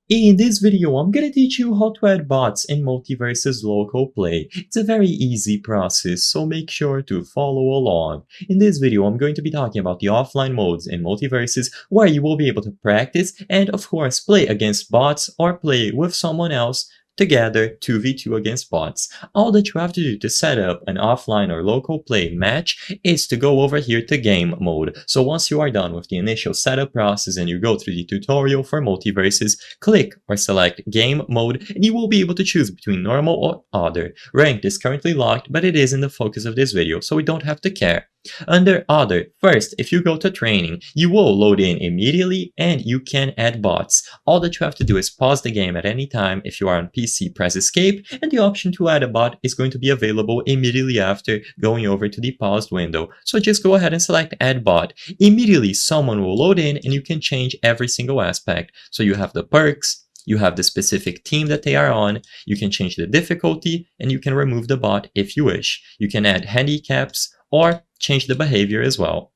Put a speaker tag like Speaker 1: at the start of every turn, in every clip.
Speaker 1: In this video, I'm gonna teach you how to add bots in Multiverse's local play. It's a very easy process, so make sure to follow along. In this video, I'm going to be talking about the offline modes in Multiverses where you will be able to practice and, of course, play against bots or play with someone else together 2v2 against bots. All that you have to do to set up an offline or local play match is to go over here to game mode. So once you are done with the initial setup process and you go through the tutorial for Multiverses, click or select game mode and you will be able to choose between normal or other. Ranked is currently locked, but it is in the focus of this video, so we don't have to care. Under other, first, if you go to training, you will load in immediately and you can add bots. All that you have to do is pause the game at any time. If you are on PC, press escape and the option to add a bot is going to be available immediately after going over to the paused window. So just go ahead and select add bot. Immediately someone will load in and you can change every single aspect. So you have the perks, you have the specific team that they are on, you can change the difficulty, and you can remove the bot if you wish. You can add handicaps or change the behavior as well.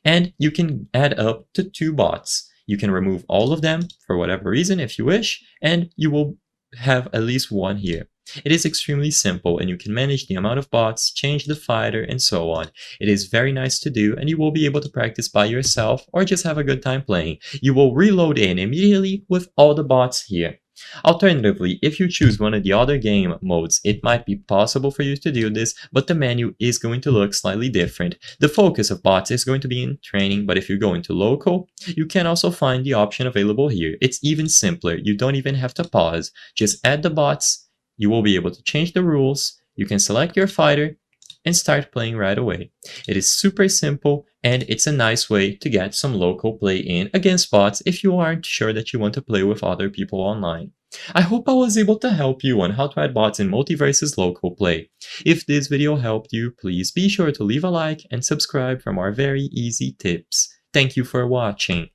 Speaker 1: And you can add up to 2 bots. You can remove all of them for whatever reason if you wish, and you will have at least one here. It is extremely simple and you can manage the amount of bots, change the fighter, and so on. It is very nice to do and you will be able to practice by yourself or just have a good time playing. You will reload in immediately with all the bots here. Alternatively, if you choose one of the other game modes, it might be possible for you to do this, but the menu is going to look slightly different. The focus of bots is going to be in training, but if you go into local, you can also find the option available here. It's even simpler. You don't even have to pause. Just add the bots. You will be able to change the rules. You can select your fighter and start playing right away. It is super simple and it's a nice way to get some local play in against bots if you aren't sure that you want to play with other people online. I hope I was able to help you on how to add bots in Multiverse's local play. If this video helped you, please be sure to leave a like and subscribe for more very easy tips. Thank you for watching.